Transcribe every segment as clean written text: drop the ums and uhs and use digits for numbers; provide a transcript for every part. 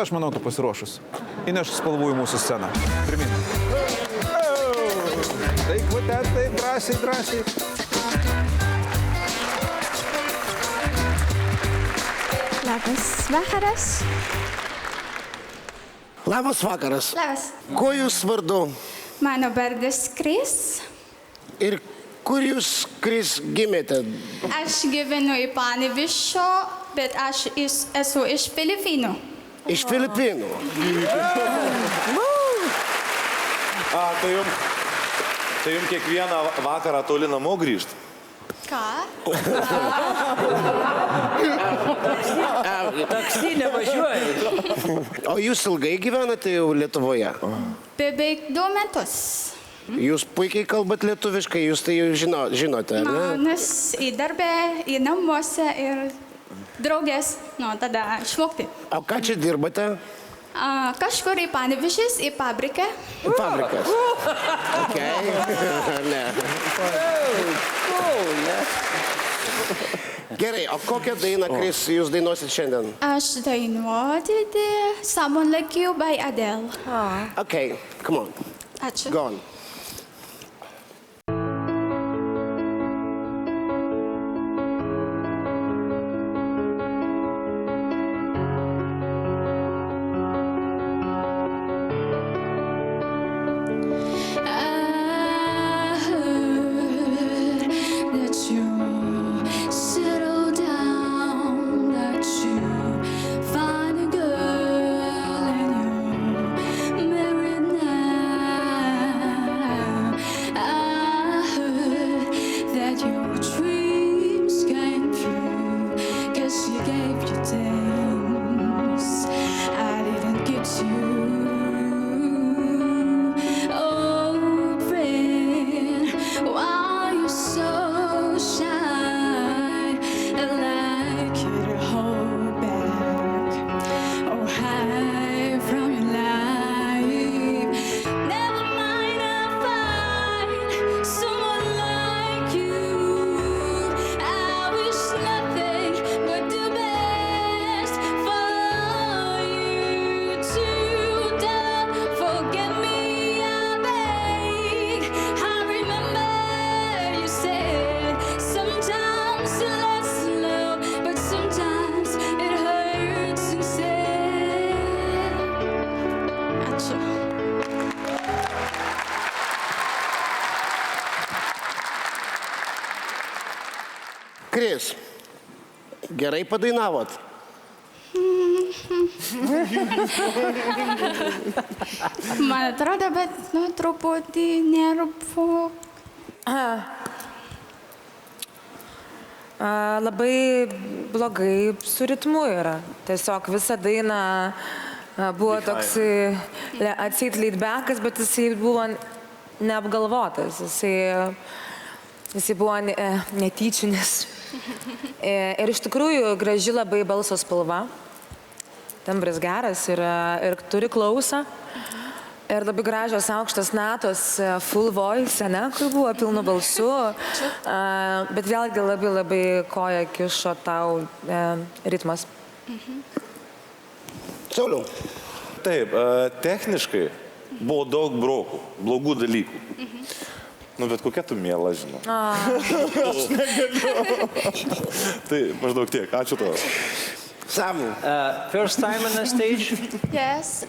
aš manau, tu pasiruošus. Įnešk spalvų į mūsų sceną. Pirmin. Taip, ten, taip, drąsiai, drąsiai. Labas vakaras. Labas vakaras. Labas. Kuo jūs vardu? Mano vardas Kris. Ir kur jūs, Kris, gimėte? Aš gyvenu į Panevėžio, bet aš esu iš Filipinų. Iš Filipinų. Tai jums kiekvieną vakarą toli namo grįžt? Ką? Taksi nevažiuoja. O jūs ilgai gyvenate jau Lietuvoje? Beveik 2 metus. Jūs puikiai kalbat lietuviškai, jūs tai jau žinote, ar ne? Nes į darbę, į namuose ir draugės, tada išmokti. O ką čia dirbate? Kažkur į Panevėžys, į fabriką. Fabrikas. Okay. Ne. Gerai, o kokią dainą, Kris, jūs dainuosit šiandien? Aš dainuoti Someone Like You by Adele. Okay, come on. Ačiū. Go on. Kris, gerai padainavot. Man atrodo, bet truputį nervų. Labai blogai su ritmu yra. Tiesiog visą dainą buvo toks atseit leidbackas, bet jisai buvo neapgalvotas. Jisai buvo netyčinis. Ir iš tikrųjų graži labai balso spalva. Tembras geras ir turi klausą. Ir labai gražios aukštos natos, full voice, kur buvo pilnu balsu. Bet vėlgi labai labai koja kišo tau ritmas. Sauliau. Taip, techniškai buvo daug brokų, blogų dalykų. Bet kokia tu miela, žinau. Aš negaliu. Tai maždaug tiek. Ačiū tau. Samu. First time on the stage? Yes.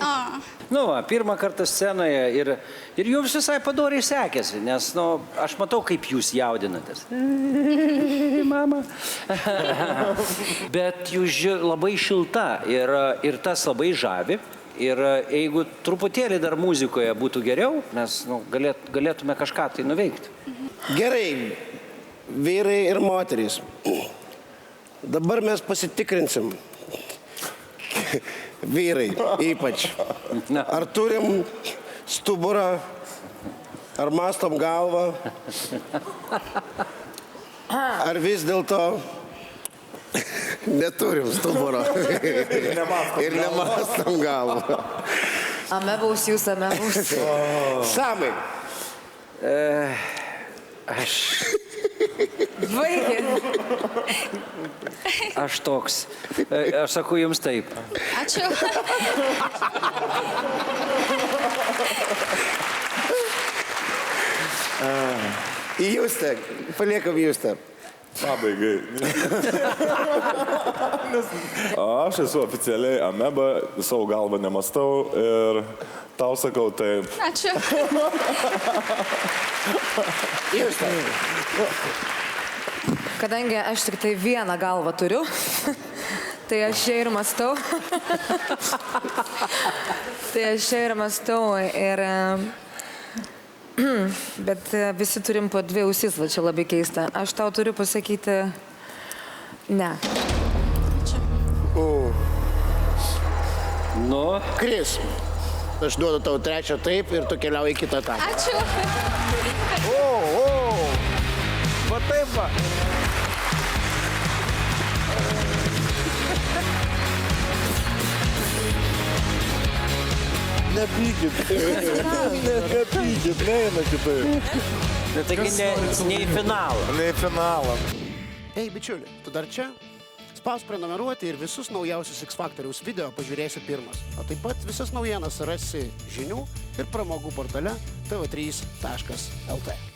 Pirmą kartą scenoje ir jums visai padoriai sekėsi, nes, aš matau, kaip jūs jaudinatės. Mama. Bet jūs labai šilta ir tas labai žavi. Ir jeigu truputėlį dar muzikoje būtų geriau, mes galėtume kažką tai nuveikti. Gerai, vyrai ir moterys. Dabar mes pasitikrinsim. Vyrai ypač. Ar turim stuburą, ar mąstom galvą, ar vis dėlto neturim stuburo ir nemąstam galvą. Amebaus jūs, amebaus. Samai. Aš Baigit. Aš toks. Aš sakau jums taip. Ačiū. Į Justę, paliekam Justę. Pabaigai. Aš esu oficialiai ameba, savo galvą nemastau ir tau sakau taip. Ačiū. Justė. Kadangi aš tik tai vieną galvą turiu, tai aš čia ir mastau. Bet visi turim po dvi ausis, va čia labai keista. Aš tau turiu pasakyti ne. Nu, Kris, aš duodu tau trečią taip ir tu keliauji į kitą etapą. Ačiū. Va taip va. Nepykit. Nepykit, neina kitaip. taigi ne į finalą. Ne į finalą. Ei, bičiuli, tu dar čia? Spausk prenumeruoti ir visus naujausius X Faktoriaus video pažiūrėsi pirmas. O taip pat visas naujienas rasi žinių ir pramogų portale tv3.lt.